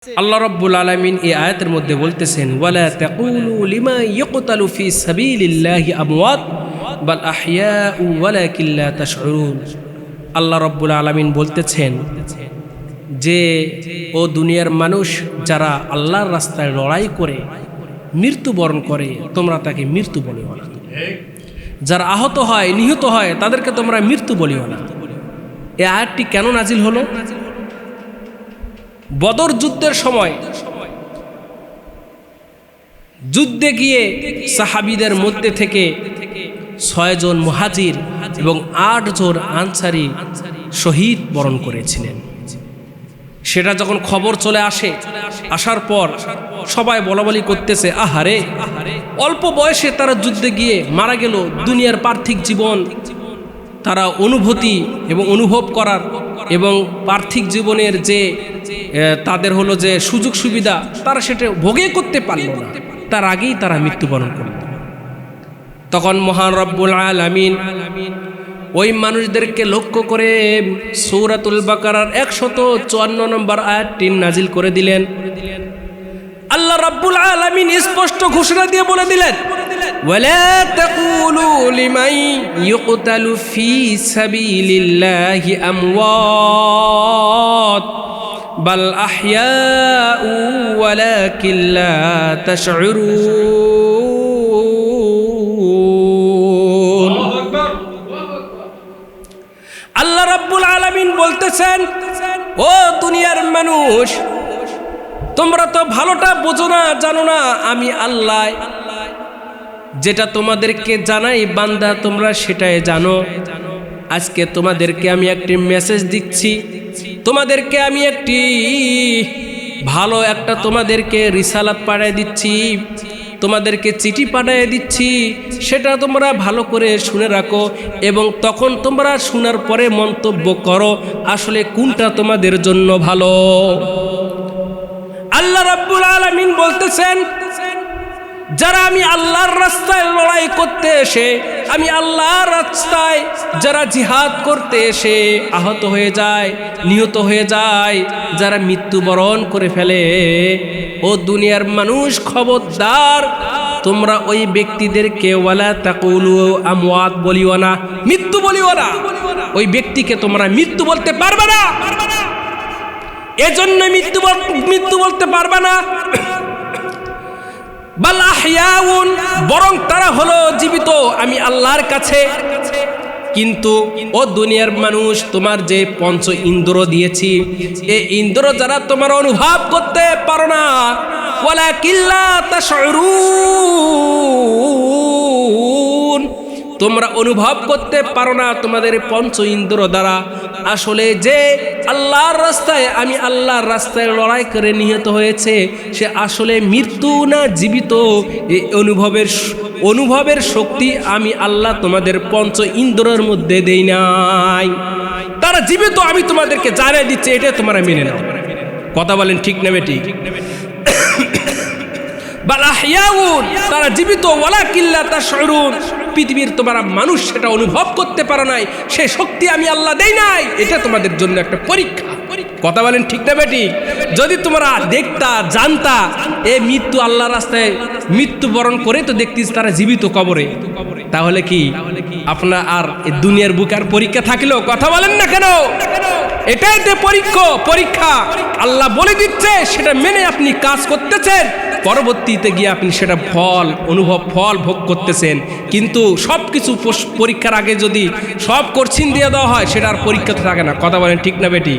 আল্লাহ রাব্বুল আলামিন এই আয়াতের মধ্যে বলতেছেন ওয়ালা তাকুলু লিমা ইয়াকতালু ফি সাবিলিল্লাহি আমওয়াত বাল আহইয়াউ ওয়ালাকিন লা তাশউরুন। আল্লাহ রাব্বুল আলামিন বলতেছেন যে ও দুনিয়ার মানুষ যারা আল্লাহর রাস্তায় লড়াই করে মৃত্যুবরণ করে তোমরা তাকে মৃত্যু বলিও না, যারা আহত হয় নিহত হয় তাদেরকে তোমরা মৃত্যু বলিও না। এই আয়াতটি কেন নাজিল হলো? বদর যুদ্ধের সময় যুদ্ধে গিয়ে সাহাবীদের মধ্যে থেকে 6 জন মুহাজির এবং 8 জন আনসারী শহীদ বরণ করেছিলেন। সেটা যখন খবর চলে আসার পর সবাই বলাবলি করতেছে, আহারে অল্প বয়সে তারা যুদ্ধে গিয়ে মারা গেল। দুনিয়ার পার্থিব জীবন তারা অনুভূতি এবং অনুভব করার এবং পার্থিব জীবনের যে তাদের হলো যে সুযোগ সুবিধা তারা সেটা ভোগে করতে পারল না, তার আগেই তারা মৃত্যুবরণ করল। তখন মহান রব্বুল আলামিন ওই মানুষদেরকে লক্ষ্য করে সূরাতুল বাকারার 154 নম্বর আয়াতটি নাজিল করে দিলেন। আল্লাহ রাব্বুল আলামিন স্পষ্ট ঘোষণা দিয়ে বলে দিলেন, ওয়ালা তাকুলু লিমান ইউকতালু ফি সাবিলিল্লাহি আমওয়াত বাল আহইয়াউ ওয়ালাকিন লা তাশউরুন। আল্লাহ রাব্বুল আলামিন বলতেছেন, ও দুনিয়ার মানুষ তোমরা তো ভালোটা বোঝো না, জানো না আমি আল্লাহ যেটা তোমাদেরকে জানাই বান্দা তোমরা সেটাই জানো। আজকে তোমাদেরকে আমি একটি মেসেজ দিচ্ছি, তোমাদেরকে আমি একটি ভালো একটা তোমাদেরকে রিসালাত পাঠিয়ে দিচ্ছি, তোমাদেরকে চিঠি পাঠিয়ে দিচ্ছি, সেটা তোমরা ভালো করে শুনে রাখো এবং তখন তোমরা শোনার পরে মন্তব্য করো আসলে কোনটা তোমাদের জন্য ভালো। আল্লাহ রাব্বুল আলামিন বলতেছেন, যারা আমি আল্লাহর রাস্তায় লড়াই করতে এসে আমি আল্লাহর রাস্তায় যারা জিহাদ করতে এসে আহত হয়ে যায় নিহত হয়ে যায়, যারা মৃত্যুবরণ করে ফেলে, ও দুনিয়ার মানুষ খবরদার তোমরা ওই ব্যক্তিদেরকে ওয়ালা তাকুলু আমওয়াত বলিও না, মৃত্যু বলিও না। ওই ব্যক্তিকে তোমরা মৃত্যু বলতে পারবে না, এজন্য মৃত্যু বলতে পারবে না। বাল আহইয়াউন, বরং তারা হলো জীবিত আমি আল্লাহর কাছে। কিন্তু ও দুনিয়ার মানুষ তোমার যে পঞ্চ ইন্দ্র দিয়েছি এই ইন্দ্র যারা তোমার অনুভব করতে পারো না, ওয়ালাকিন লা তাশউরুন, তোমরা অনুভব করতে পারো না তোমাদের পঞ্চ ইন্দ্র দ্বারা আসলে যে আল্লাহর রাস্তায় আমি আল্লাহর রাস্তায় লড়াই করে নিহত হয়েছে সে আসলে মৃত্যু না জীবিত, এই অনুভবের শক্তি আমি আল্লাহ তোমাদের পঞ্চ ইন্দ্রের মধ্যে দেই নাই। তারা জীবিত আমি তোমাদেরকে জানিয়ে দিচ্ছি, এটা তোমরা মেনে নাও। কথা বলেন ঠিক না বেটি? বাল আহইয়াউন, তারা জীবিত, ওয়ালাকিন লা তাশউরুন, পৃথিবীর তোমরা মানুষ সেটা অনুভব করতে পারো নাই, সে শক্তি আমি আল্লাহ দেই নাই। এটা তোমাদের জন্য একটা পরীক্ষা। কথা বলেন ঠিক না বেটি? যদি তোমরা দেখতা জানতা এই মৃত্যু আল্লাহর রাস্তায় মৃত্যুবরণ করে তো দেখতিস তারা জীবিত কবরে, তাহলে কি আপনার আর দুনিয়ার বুকে আর পরীক্ষা থাকলো? কথা বলেন না কেন? এটাই তো পরীক্ষা আল্লাহ বলে দিচ্ছে, সেটা মেনে আপনি কাজ করতেছেন, পরবর্তীতে গিয়ে আপনি সেটা ফল ভোগ করতেছেন। কিন্তু সব কিছু পরীক্ষার আগে যদি সব কোশ্চিন দিয়ে দেওয়া হয় সেটা আর পরীক্ষা তো থাকে না। কথা বলেন ঠিক না বেটি?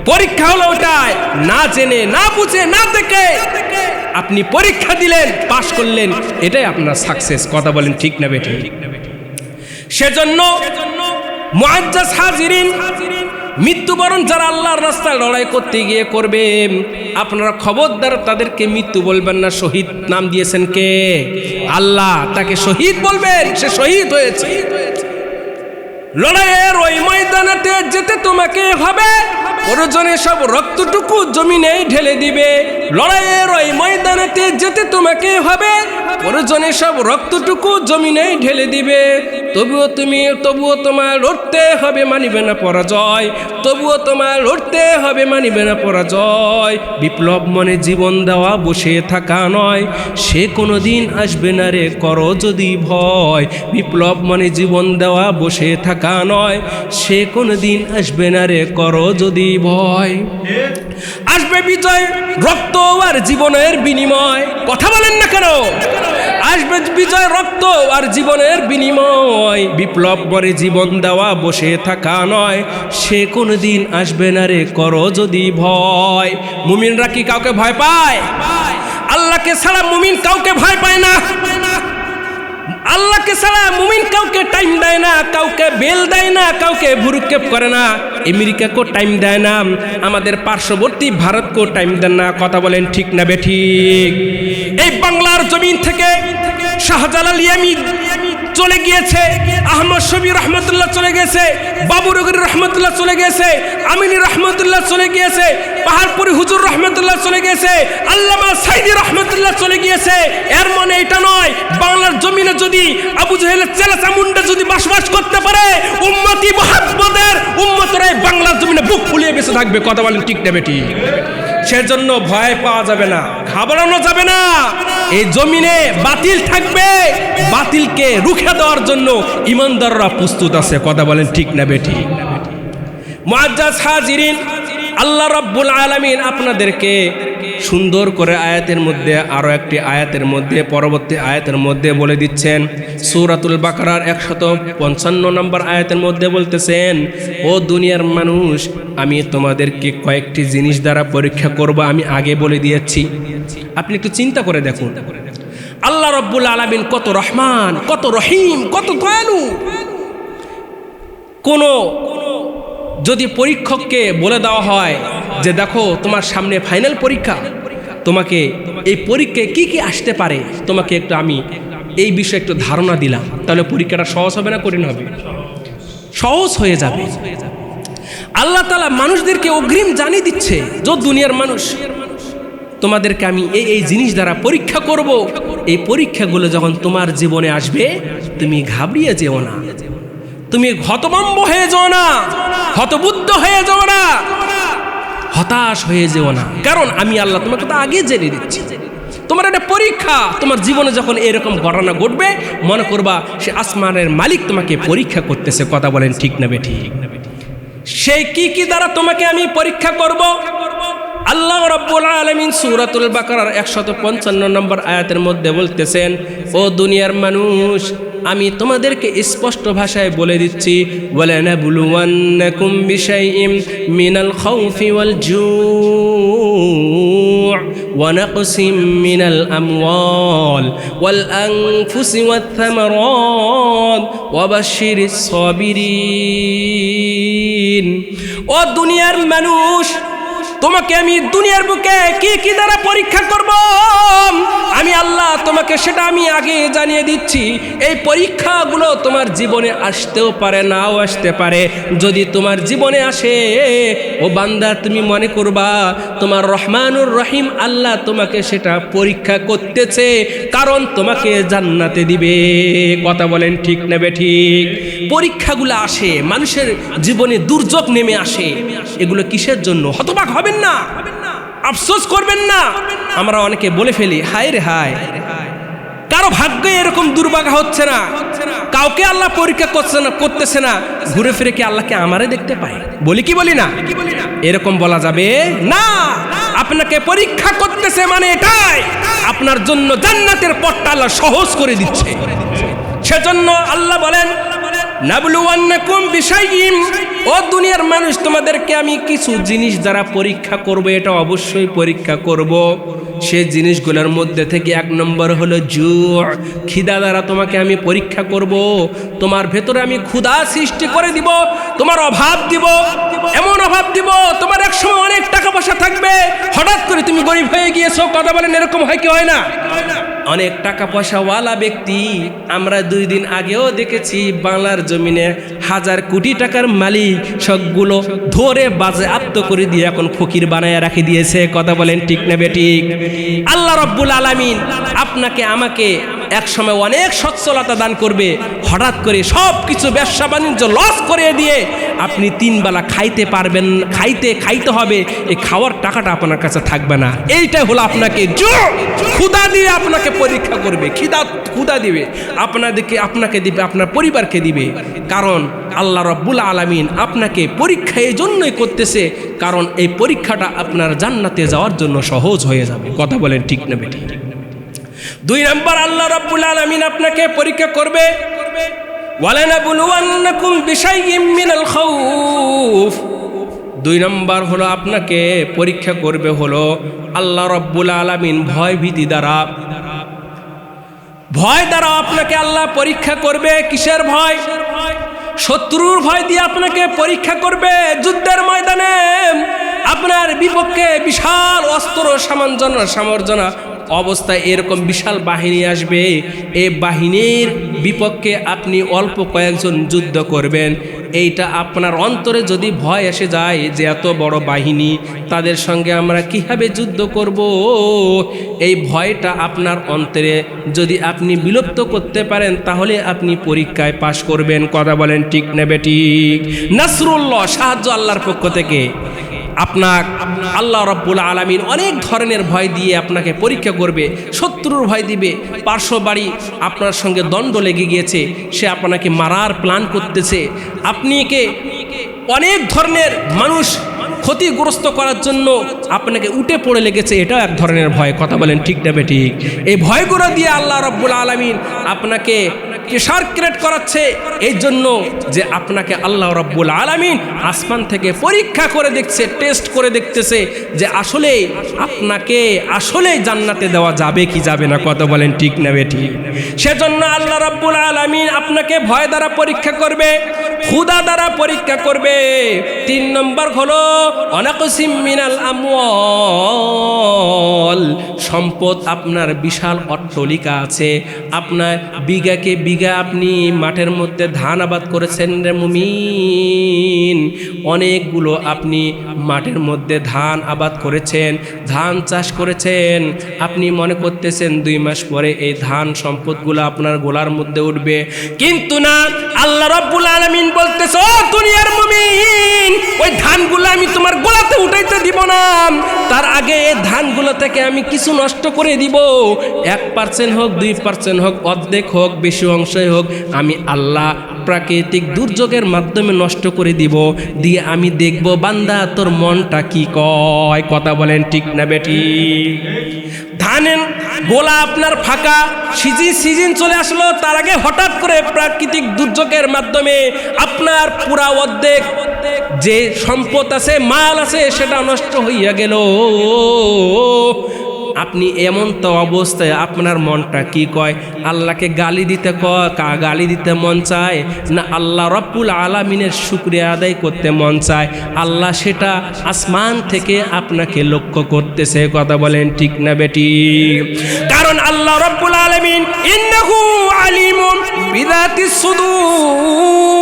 পরীক্ষা হলো ওটাই, না জেনে না বুঝে না দেখে আপনি পরীক্ষা দিলেন, পাশ করলেন, এটাই আপনার সাকসেস। কথা বলেন ঠিক না বেটি? সেজন্য মুআজ্জাজ হাজিরিন, মৃত্যুবরণ যারা আল্লাহর রাস্তায় লড়াই করতে গিয়ে করবে আপনারা খবরদার তাদেরকে মৃত্যু বলবেন না। শহীদ নাম দিয়েছেন কে? আল্লাহ, তাকে শহীদ বলবেন, সে শহীদ হয়েছে। লড়াইয়ের ওই ময়দানেতে যেতে তোমাকে হবে, প্রয়োজনে সব রক্তটুকু জমিনে ঢেলে দিবে। লড়াইয়ের ওই ময়দানে যেতে যেতে তোমাকে হবে, প্রয়োজনে সব রক্তটুকু জমিনে ঢেলে দিবে। তবুও তোমার লড়তে হবে, মানিবে না পরাজয়। তবুও তোমার লড়তে হবে, মানিবে না পরাজয়। বিপ্লব মনে জীবন দেওয়া বসে থাকা নয়, সে কোনো দিন আসবে না রে করো যদি ভয়। বিপ্লব মনে জীবন দেওয়া বসে থাকা নয়, সে কোনো দিন আসবে না রে করো যদি ভয়। আসবে বিজয় রক্ত আর জীবনের বিনিময়, কথা বলেন না কেন? আসবে বিজয় রক্ত আর জীবনের বিনিময়। বিপ্লব করে জীবন দেওয়া বসে থাকা নয়, সে কোনো দিন আসবে না রে করো যদি ভয়। মুমিনরা কি কাউকে ভয় পায়? আল্লাহকে ছাড়া মুমিন কাউকে ভয় পায় না। আল্লাহকে ছাড়া মুমিন কাউকে টাইম দেয় না, কাউকে বেল দেয় না, কাউকে ভুরুক্ষেপ করে না। আমেরিকাকেও টাইম দেয় না, আমাদের পার্শ্ববর্তী ভারতকেও টাইম দেন না। কথা বলেন ঠিক না বেঠিক? এই বাংলার জমিন থেকে শাহজালাল ইয়ামি চলে গিয়েছে, আহমদ শফি রহমতুল্লাহ চলে গেছে, বাবুরগরি রহমতুল্লাহ চলে গেছে, আমিনী রহমতুল্লাহ চলে গিয়েছে, পাহাড়পুরি হুজুর রহমতুল্লাহ চলে গেছে, আল্লামা সাইদি রহমতুল্লাহ চলে গিয়েছে। এর মানে এটা নয় বাংলার জমিনে যদি আবু জাহেলের চেলা চামুন্ডা যদি বসবাস করতে পারে, উম্মতি মুহাম্মদের উম্মতরা বাংলার জমিনে বুক ফুলিয়ে বেঁচে থাকবে। কথা বলেন ঠিক না বেটি? সেজন্য ভয় পাওয়া যাবে না, ঘাবড়ানো যাবে না। এই জমিনে বাতিল থাকবে, বাতিলকে রুখে দেওয়ার জন্য ইমানদাররা প্রস্তুত আছে। কথা বলেন ঠিক না বেটি? মুআজ্জাজ হাজিরিন, আল্লাহ রাব্বুল আলামিন আপনাদেরকে সুন্দর করে আয়াতের মধ্যে, আরো একটি আয়াতের মধ্যে, পরবর্তী আয়াতের মধ্যে বলে দিচ্ছেন। সূরাতুল বাকারার 155 নম্বর আয়াতের মধ্যে বলতেছেন, ও দুনিয়ার মানুষ, আমি তোমাদেরকে কয়েকটি জিনিস দ্বারা পরীক্ষা করব, আমি আগে বলে দিয়েছি। আপনি একটু চিন্তা করে দেখুন, আল্লাহ রাব্বুল আলামিন কত রহমান, কত রহিম, কত দয়ালু। যদি পরীক্ষককে বলে দেওয়া হয় যে দেখো তোমার সামনে ফাইনাল পরীক্ষা, তোমাকে এই পরীক্ষায় কি কি আসতে পারে, তোমাকে একটু আমি এই বিষয়ে একটু ধারণা দিলাম, তাহলে পরীক্ষাটা সহজ হবে না কঠিন হবে? সহজ হয়ে যাবে। আল্লাহ তাআলা মানুষদেরকে অগ্রিম জানিয়ে দিচ্ছে, যে দুনিয়ার মানুষ, তোমাদেরকে আমি এই জিনিস দ্বারা পরীক্ষা করব। এই পরীক্ষাগুলো যখন তোমার জীবনে আসবে, তুমি ঘাবড়িয়ে যেও না, তুমি হতভম্ব হয়ে যাও না, হতবুদ্ধ হয়ে যাও না, হতাশ হয়ে যেও না। কারণ আমি আল্লাহ তোমাকে তো আগে জেনে দিচ্ছি। তোমার একটা পরীক্ষা, তোমার জীবনে যখন এরকম ঘটনা ঘটবে, মনে করবা সে আসমানের মালিক তোমাকে পরীক্ষা করতেছে। কথা বলেন ঠিক না বেঠিক? সেই কি দ্বারা তোমাকে আমি পরীক্ষা করব? আল্লাহ রাব্বুল আলামিন সূরাতুল বাকারার 155 নম্বর আয়াতের মধ্যে বলতেছেন, ও দুনিয়ার মানুষ, আমি তোমাদেরকে স্পষ্ট ভাষায় বলে দিচ্ছি, ওয়ালানাবলুওয়ান্নাকুম বিশাইইম মিনাল খাউফি ওয়াল জু' ওয়া নাকসিম মিনাল আমওয়াল ওয়াল আনফুসি ওয়াত থামারাত ওয়া বাশশিরিস সাবিরিন। ও দুনিয়ার মানুষ, তোমাকে আমি দুনিয়ার বুকে কি দ্বারা পরীক্ষা করব, আমি আল্লাহ তোমাকে সেটা আমি আগে জানিয়ে দিচ্ছি। এই পরীক্ষাগুলো তোমার জীবনে আসতেও পারে, নাও আসতে পারে। যদি তোমার জীবনে আসে, ও বান্দা, তুমি মনে করবা তোমার রহমানুর রহিম আল্লাহ তোমাকে সেটা পরীক্ষা করতেছে, কারণ তোমাকে জান্নাতে দিবে। কথা বলেন ঠিক না বেঠিক? পরীক্ষাগুলো আসে, মানুষের জীবনে দুর্যোগ নেমে আসে, এগুলো কিসের জন্য? হতবাক হবেন না, আফসোস করবেন না। আমরা অনেকে বলে ফেলি, হায় রে হায়, কারো ভাগ্যে এরকম দুর্ভাগ্য হচ্ছে না, কাউকে আল্লাহ পরীক্ষা করতেছে না, ঘুরে ফিরে কি আল্লাহকে আমারে দেখতে পায়? বলি কি বলি না? এরকম বলা যাবে না। আপনাকে পরীক্ষা করতেছে মানে এটাই আপনার জন্য জান্নাতের পথটা আল্লাহ সহজ করে দিচ্ছে। সেজন্য আল্লাহ বলেন, নাবলুওয়ান্নাকুম বিশাইইম, ও দুনিয়ার মানুষ, তোমাদেরকে আমি কিছু জিনিস দ্বারা পরীক্ষা করব, এটা অবশ্যই পরীক্ষা করব। সে জিনিসগুলোর মধ্যে থেকে 1 নম্বর হলো জু', খিদা দ্বারা তোমাকে আমি পরীক্ষা করব। তোমার ভেতরে আমি ক্ষুধা সৃষ্টি করে দিব, তোমার অভাব দিব, এমন অভাব দিব, তোমার একসময় অনেক টাকা পয়সা থাকবে, হঠাৎ করে তুমি গরিব হয়ে গিয়েছো। কথা বলেন, এরকম হয় কি হয় না? অনেক টাকা পয়সাওয়ালা ব্যক্তি, আমরা 2 দিন আগেও দেখেছি বাংলার জমিনে হাজার কোটি টাকার মালিক, সবগুলো ধরে বাজেয়াপ্ত করে দিয়ে এখন ফকির বানায় রাখে দিয়েছে। কথা বলেন ঠিক না বেঠিক? আল্লাহ রাব্বুল আলামিন আপনাকে আমাকে এক সময় অনেক সচ্ছলতা দান করবে, হঠাৎ করে সব কিছু ব্যবসা বাণিজ্য লস করে দিয়ে আপনি 3 বেলা খাইতে পারবেন, খাইতে হবে, এই খাওয়ার টাকাটা আপনার কাছে থাকবে না। এইটাই হলো আপনাকে ক্ষুধা দিয়ে আপনাকে পরীক্ষা করবে, ক্ষুধা দিবে আপনাকে দিবে, আপনার পরিবারকে দিবে। কারণ আল্লাহ রাব্বুল আলামিন আপনাকে পরীক্ষা এই জন্যই করতেছে, কারণ এই পরীক্ষাটা আপনার জান্নাতে যাওয়ার জন্য সহজ হয়ে যাবে। কথা বলেন ঠিক না বেঠিক? 2 নম্বর, আল্লাহ রাব্বুল আলামিন আপনাকে পরীক্ষা করবে, ওয়ালানাবলুওয়ান্নাকুম বিশাইইম মিনাল খাউফ। 2 নম্বর হলো আপনাকে পরীক্ষা করবে হলো আল্লাহ রাব্বুল আলামিন ভয় দ্বারা আপনাকে আল্লাহ পরীক্ষা করবে। কিসের ভয়? শত্রুর ভয় দিয়ে আপনাকে পরীক্ষা করবে। যুদ্ধের ময়দানে আপনার বিপক্ষে বিশাল অস্ত্র সামঞ্জনা অবস্থায় এরকম বিশাল বাহিনী আসবে, এই বাহিনীর বিপক্ষে আপনি অল্প কয়েকজন যুদ্ধ করবেন। এইটা আপনার অন্তরে যদি ভয় এসে যায় যে এত বড় বাহিনী, তাদের সঙ্গে আমরা কিভাবে যুদ্ধ করব, এই ভয়টা আপনার অন্তরে যদি আপনি বিলুপ্ত করতে পারেন তাহলে আপনি পরীক্ষায় পাশ করবেন। কথা বলেন ঠিক না বেঠিক? নাসরুল্লাহ, সাহায্য আল্লাহর পক্ষ থেকে আপনার আল্লাহ রাব্বুল আলামিন অনেক ধরনের ভয় দিয়ে আপনাকে পরীক্ষা করবে। শত্রুর ভয় দিবে, পার্শ্ব বাড়ি আপনার সঙ্গে দ্বন্দ্ব লেগে গিয়েছে, সে আপনাকে মারার প্ল্যান করতেছে, আপনিকে অনেক ধরনের মানুষ ক্ষতিগ্রস্ত করার জন্য আপনাকে উঠে পড়ে লেগেছে, এটাও এক ধরনের ভয়। কথা বলেন ঠিক না বেঠিক? এই ভয়গুলো দিয়ে আল্লাহ রাব্বুল আলামিন আপনাকে প্রেশার ক্রিয়েট করাচ্ছে, এই জন্য যে আপনাকে আল্লাহ রাব্বুল আলামিন আসমান থেকে পরীক্ষা করে দেখছে, টেস্ট করে দেখতেছে যে আসলে আপনাকে আসলে জান্নাতে দেওয়া যাবে কি যাবে না। কথা বলেন ঠিক না বেঠিক? সেজন্য আল্লাহ রাব্বুল আলামিন আপনাকে ভয় দ্বারা পরীক্ষা করবে, ক্ষুধা দ্বারা পরীক্ষা করবে। 3 নম্বর হলো অনাকসিম মিনাল আমওয়াল, সম্পদ আপনার বিশাল অট্টালিকা আছে, আপনার বিঘাকে বিঘা আপনি মাঠের মধ্যে ধান আবাদ করেছেন রে মুমিন, অনেকগুলো আপনি মাঠের মধ্যে ধান আবাদ করেছেন, ধান চাষ করেছেন, আপনি মনে করতেছেন 2 মাস পরে এই ধান সম্পদগুলো আপনার গোলার মধ্যে উঠবে, কিন্তু না, আল্লাহ রাব্বুল আলামিন বলতেছে ও দুনিয়ার মুমিন, ওই ধানগুলো আমি তোমার গোলাতে উঠাইতে দিব না, তার আগে এই ধানগুলো থেকে আমি কিছু নষ্ট করে দিব, 1% হোক 2% হোক, অর্ধেক হোক বেশি অংশই হোক, আমি আল্লাহ প্রাকৃতিক দুর্যোগের মাধ্যমে নষ্ট করে দিব, দিয়ে আমি দেখব বান্দা তোর মনটা কি কয়। কথা বলেন ঠিক না বেঠিক? ধানের গোলা আপনার ফাঁকা, সিজন চলে আসলো, তার আগে হঠাৎ করে প্রাকৃতিক দুর্যোগের মাধ্যমে আপনার পুরা অর্ধেক যে সম্পদ আছে, মাল আছে, সেটা নষ্ট হইয়া গেল। আপনি এমন তো অবস্থায় আপনার মনটা কি কয়? আল্লাহকে গালি দিতে মন চায় না আল্লাহ রাব্বুল আলামিনের শুকরিয়া আদায় করতে মন চায়? আল্লাহ সেটা আসমান থেকে আপনাকে লক্ষ্য করতেছে। কথা বলেন ঠিক না বেটি? কারণ আল্লাহ রাব্বুল আলামিন ইন্নাহু আলিমুন বিযাতিস সুদূর,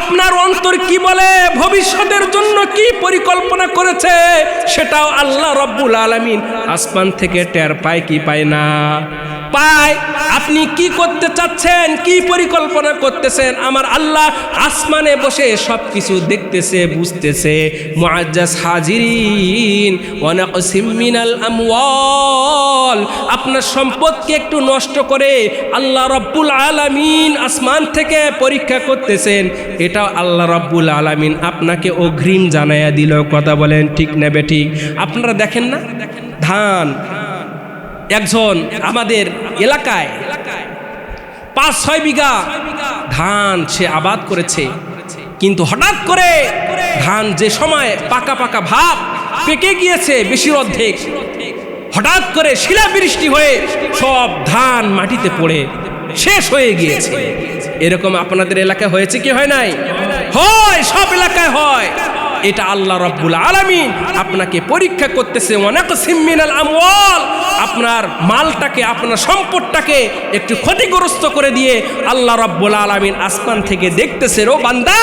আপনার অন্তর কি বলে, ভবিষ্যতের জন্য কি পরিকল্পনা করেছে, সেটাও আল্লাহ রাব্বুল আলামিন আসমান থেকে টের পায় কি পায় না? পায়। আপনি কি করতে চাচ্ছেন, কি পরিকল্পনা করতেছেন, আমার আল্লাহ আসমানে বসে সব কিছু দেখতেছে, বুঝতেছে। মুআজ্জাজ হাজিরিন, ওয়া নাকসিম মিনাল আমওয়াল, আপনার সম্পদকে একটু নষ্ট করে আল্লাহ রাব্বুল আলামিন আসমান থেকে পরীক্ষা করতেছেন, এটাও আল্লাহ রাব্বুল আলামিন আপনাকে অগ্রিম জানায়া দিল। কথা বলেন ঠিক না বেঠিক? আপনারা দেখেন না, ধান একজন আমাদের এলাকায় 5-6 বিঘা ধান সে আবাদ করেছে, কিন্তু হঠাৎ করে ধান যে সময় পাকা পাকা ভাব পেকে গিয়েছে বেশির অর্ধেক, হঠাৎ করে শিলাবৃষ্টি হয়ে সব ধান মাটিতে পড়ে শেষ হয়ে গিয়েছে। এরকম আপনাদের এলাকায় হয়েছে কি হয় নাই? হয়, সব এলাকায় হয়। এটা আল্লাহ রাব্বুল আলামিন আপনাকে পরীক্ষা করতেছে। ওয়ানাকসিম মিনাল আমওয়াল, আপনার মালটাকে, আপনার সম্পদটাকে একটু ক্ষতিগ্রস্ত করে দিয়ে আল্লাহ রাব্বুল আলামিন আসমান থেকে দেখতেছে, ও বান্দা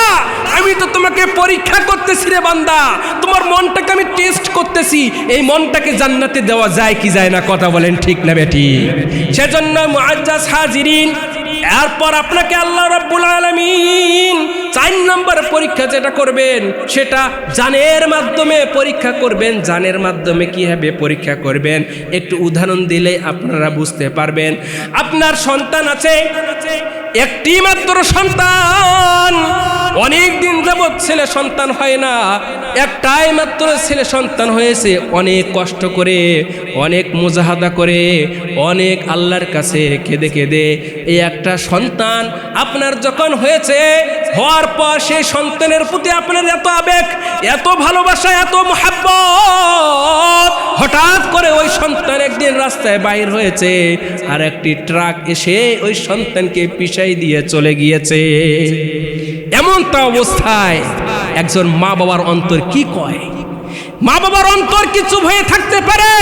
আমি তো তোমাকে পরীক্ষা করতেছি রে বান্দা, তোমার মনটাকে আমি টেস্ট করতেছি, এই মনটাকে জান্নাতে দেওয়া যায় কি যায় না, কথা বলেন ঠিক না বেটি? সেজন্য মুআজ্জাজ হাজিরিন, এরপর আপনাকে আল্লাহ রাব্বুল আলামিন 4 নম্বর পরীক্ষা যেটা করবেন সেটা জানের মাধ্যমে পরীক্ষা করবেন। জানের মাধ্যমে কিভাবে পরীক্ষা করবেন একটু উদাহরণ দিলে আপনারা বুঝতে পারবেন। আপনার সন্তান আছে, একটি মাত্র সন্তান, অনেক দিন যাবৎ ছেলে সন্তান হয় না, একটাই মাত্র ছেলে সন্তান হয়েছে, অনেক কষ্ট করে, অনেক মুজাহাদা করে, অনেক আল্লাহর কাছে কেঁদে কেঁদে এই একটা সন্তান আপনার যখন হয়েছে, হওয়ার পর সেই সন্তানের প্রতি আপনার এত আবেগ, এত ভালোবাসা, এত মুহাব্বত, হঠাৎ করে ওই সন্তান একদিন রাস্তায় বাইর হয়েছে আর একটি ট্রাক এসে ওই সন্তানকে পিছাই দিয়ে চলে গিয়েছে। এমনটা অবস্থায় একজন মা বাবার অন্তর কি কয়? মা বাবার অন্তর কি চুপ হয়ে থাকতে পারে?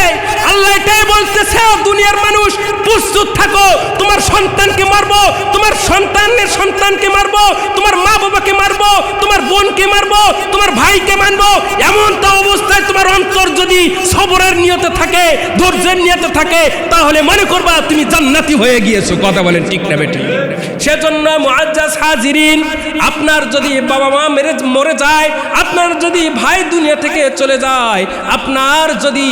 আল্লাহ এটাই বলতেছে, দুনিয়ার মানুষ প্রস্তুত থাকো, তোমার সন্তানকে মারবো, তোমার সন্তানের সন্তানকে মারবো, তোমার মা বাবাকে মারবো, তোমার বোনকে মারবো, তোমার ভাইকে মারবো। এমনটা অবস্থায় তোমার অন্তর যদি সবরের নিয়তে থাকে, ধৈর্যের নিয়তে থাকে, তাহলে মনে করবা তুমি জান্নাতি হয়ে গিয়েছো, কথা বলেন ঠিক না বেটি? সেজন্য মুআজ্জাজ হাজিরিন, আপনার যদি বাবা মা মরে যায়, আপনার যদি ভাই দুনিয়া থেকে চলে যায়, আপনার যদি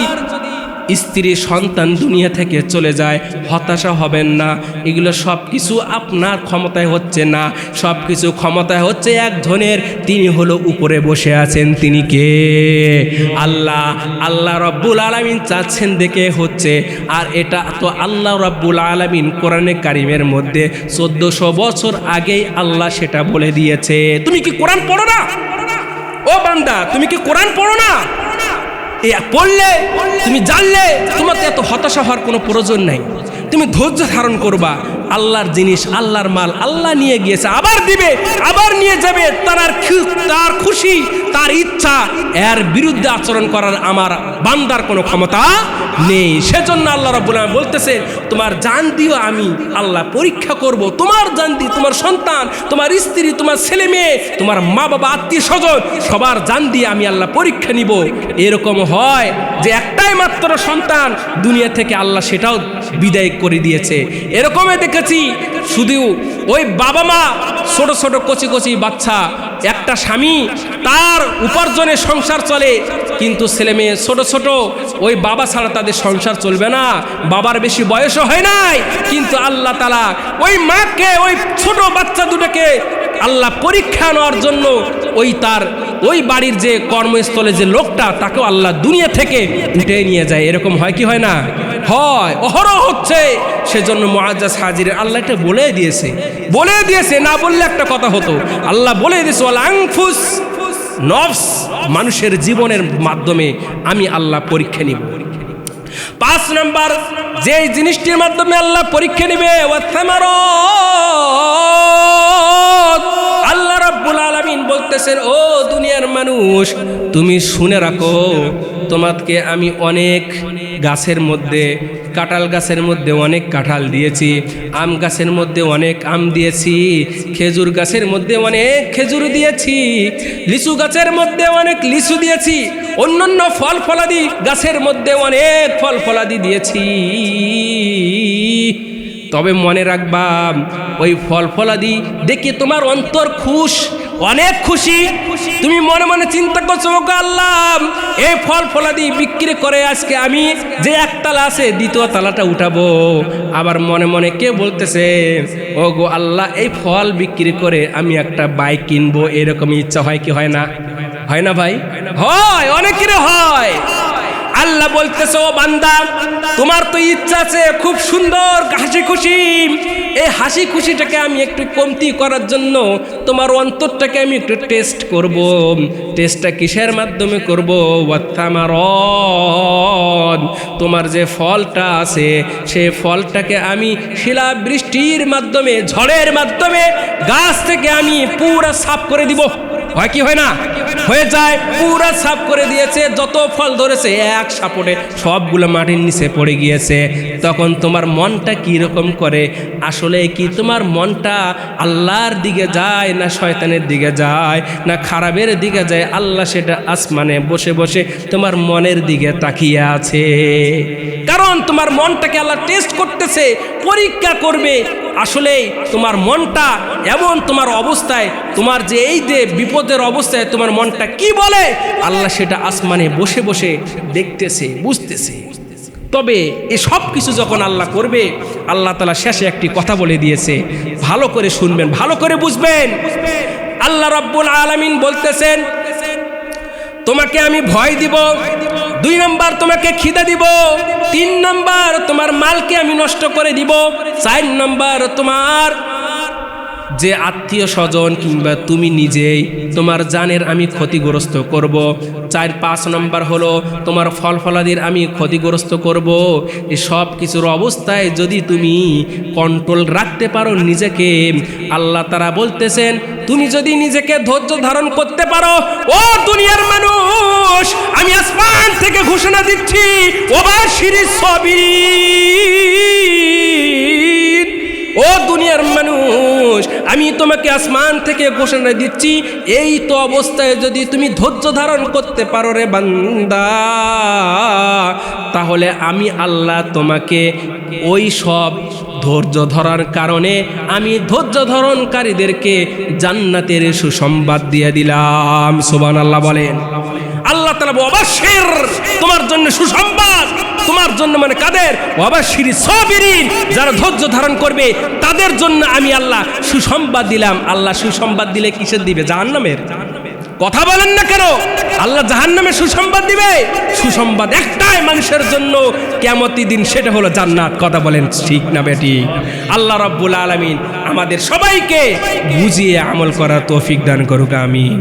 স্ত্রী সন্তান দুনিয়া থেকে চলে যায়, হতাশা হবেন না। এগুলো সব কিছু আপনার ক্ষমতায় হচ্ছে না, সব কিছু ক্ষমতায় হচ্ছে একজনের, তিনি হলো উপরে বসে আছেন। তিনি কে? আল্লাহ। আল্লাহ রাব্বুল আলামিন চাচ্ছেন দেখে হচ্ছে। আর এটা তো আল্লাহ রাব্বুল আলামিন কোরআনে কারিমের মধ্যে 1400 বছর আগেই আল্লাহ সেটা বলে দিয়েছে। তুমি কি কোরআন পড়ো না? ও বান্দা, তুমি কি কোরআন পড়ো না? পড়লে, তুমি জানলে, তোমার তো এত হতাশা হওয়ার কোনো প্রয়োজন নাই। তুমি ধৈর্য ধারণ করবা। আল্লাহর জিনিস, আল্লাহর মাল আল্লাহ নিয়ে গিয়েছে, আবার দিবে, আবার নিয়ে যাবে। তার খুশি, তার ইচ্ছা, এর বিরুদ্ধে আচরণ করার আমার বান্দার কোনো ক্ষমতা নেই। সেজন্য আল্লাহ রাব্বুল আলামিন বলতেছে, তোমার জান দিও আমি আল্লাহ পরীক্ষা করব। তোমার জান দি, তোমার সন্তান, তোমার স্ত্রী, তোমার ছেলে মেয়ে, তোমার মা বাবা, আত্মীয় স্বজন, সবার জান দিয়ে আমি আল্লাহ পরীক্ষা নিব। এরকম হয় যে একটাই মাত্র সন্তান দুনিয়া থেকে আল্লাহ সেটাও বিদায় করে দিয়েছে। এরকমই দেখেছি, শুধু ওই বাবা মা, ছোট ছোট কচি কচি বাচ্চা, একটা স্বামী, তার উপার্জনে সংসার চলে, কিন্তু ছেলে মেয়ে ছোট ছোট, ওই বাবা ছাড়া তাদের সংসার চলবে না। বাবার বেশি বয়সও হয় নাই, কিন্তু আল্লাহ তাআলা ওই মাকে, ওই ছোট বাচ্চা দুটোকে আল্লাহ পরীক্ষা নেওয়ার জন্য ওই বাড়ির যে কর্মস্থলে যে লোকটা, তাকেও আল্লাহ দুনিয়া থেকে উঠে নিয়ে যায়। এরকম হয় কি হয় না? হয়, অহরহ হচ্ছে। সেজন্য মুআজ্জাজ হাজির আল্লাহ এটা বলে দিয়েছে, না বললে একটা কথা হতো। আল্লাহ বলে দিয়েছে, ওয়াল আনফুস, নফস, মানুষের জীবনের মাধ্যমে আমি আল্লাহ পরীক্ষা নিব। 5 নম্বর যে জিনিসটির মাধ্যমে আল্লাহ পরীক্ষা নিবে, আল্লাহ রাব্বুল আলামিন বলতেছেন, ও দুনিয়ার মানুষ তুমি শুনে রাখো, তোমাকে আমি অনেক গাছের মধ্যে, কাঁঠাল গাছের মধ্যে অনেক কাঁঠাল দিয়েছি, আম গাছের মধ্যে অনেক আম দিয়েছি, খেজুর গাছের মধ্যে অনেক খেজুর দিয়েছি, লিচু গাছের মধ্যে অনেক লিচু দিয়েছি, অন্যান্য ফল ফলাদি গাছের মধ্যে অনেক ফল ফলাদি দিয়েছি। তবে মনে রাখবা, ওই ফল ফলাদি দেখে তোমার অন্তর অনেক খুশি। তুমি মনে মনে চিন্তা করছো, ওগো আল্লাহ, এই ফল ফলাদি বিক্রি করে আজকে আমি যে একতলা আছে দ্বিতীয় তলাটা উঠাবো। আবার মনে মনে কে বলতেছে, ওগো আল্লাহ, এই ফল বিক্রি করে আমি একটা বাইক কিনবো। এরকম ইচ্ছা হয় কি হয় না? হয় না ভাই? হয়, অনেকের হয়। আল্লাহ বলতেছে, ও বান্দা, তোমার তো ইচ্ছা আছে খুব সুন্দর হাসি খুশি, এই হাসি খুশিটাকে আমি একটু কমতি করার জন্য তোমার অন্তরটাকে আমি একটু টেস্ট করব। টেস্টটা কিসের মাধ্যমে করব? ওয়াত্তামারদ, তোমার যে ফলটা আছে সেই ফলটাকে আমি শিলা বৃষ্টির মাধ্যমে, ঝড়ের মাধ্যমে গাছ থেকে আমি পুরা সাফ করে দিব। হয় কি হয় না? হয়ে যায়। পুরা সাফ করে দিয়েছে, যত ফল ধরেছে এক সাপোর্টে সবগুলো মাটির নিচে পড়ে গিয়েছে। তখন তোমার মনটা কি রকম করে? আসলে কি তোমার মনটা আল্লাহর দিকে যায় না শয়তানের দিকে যায় না খারাপের দিকে যায়? আল্লাহ সেটা আসমানে বসে বসে তোমার মনের দিকে তাকিয়ে আছে। কারণ তোমার মনটাকে আল্লাহ টেস্ট করতেছে, পরীক্ষা করবে। আসলে তোমার মনটা এমন তোমার অবস্থায়, তোমার যে এই যে বিপদের অবস্থায় তোমার মনটা কি বলে, আল্লাহ সেটা আসমানে বসে বসে দেখতেছে, বুঝতেছে। তবে এই সব কিছু যখন আল্লাহ করবে, আল্লাহ তাআলা শেষে একটি কথা বলে দিয়েছে, ভালো করে শুনবেন, ভালো করে বুঝবেন। আল্লাহ রাব্বুল আলামিন বলতেছেন, তোমাকে আমি ভয় দিব, 2 নম্বর তোমাকে খিদা দিব, 3 নম্বর তোমার মালকে আমি নষ্ট করে দিব, 4 নম্বর তোমার যে আত্মীয় স্বজন কিংবা তুমি নিজেই তোমার জানের আমি ক্ষতিগ্রস্ত করব। 4-5 নম্বর হলো তোমার ফল ফলাদির আমি ক্ষতিগ্রস্ত করব। এই সব কিছুর অবস্থায় যদি তুমি কন্ট্রোল রাখতে পারো নিজেকে, আল্লাহ তাআলা বলতেছেন তুমি যদি নিজেকে ধৈর্য ধারণ করতে পারো, ও দুনিয়ার মানুষ, আমি আসমান থেকে ঘোষণা দিচ্ছি, ওয়াবাশিরিস সাবিরিন, ও দুনিয়ার মানুষ, আমি তোমাকে আসমান থেকে ঘোষণা দিচ্ছি, এই তো অবস্থায় যদি তুমি ধৈর্য ধারণ করতে পারো রে বান্দা, তাহলে আমি আল্লাহ তোমাকে ওই সব ধৈর্য ধরার কারণে আমি ধৈর্য ধারণকারীদেরকে জান্নাতের সুসংবাদ দিয়ে দিলাম। সুবহানাল্লাহ বলেন। আল্লাহ তাআলা অবশ্যই তোমার জন্য সুসংবাদ, তোমার জন্য মানে কাদের? ওয়াবাশিরিস সাবিরিন, যারা ধৈর্য ধারণ করবে তাদের জন্য আমি আল্লাহ সুসংবাদ দিলাম। আল্লাহ সুসংবাদ দিলে কিসের দিবে? জাহান্নামের। কথা বলেন না কেন? আল্লাহ জাহান্নামের সুসংবাদ দিবে? সুসংবাদ একটাই মানুষের জন্য কিয়ামতের দিন, সেটা হলো জান্নাত। কথা বলেন ঠিক না বেটি? আল্লাহ রাব্বুল আলামিন আমাদের সবাইকে বুঝিয়ে আমল করার তৌফিক দান করুক, আমিন।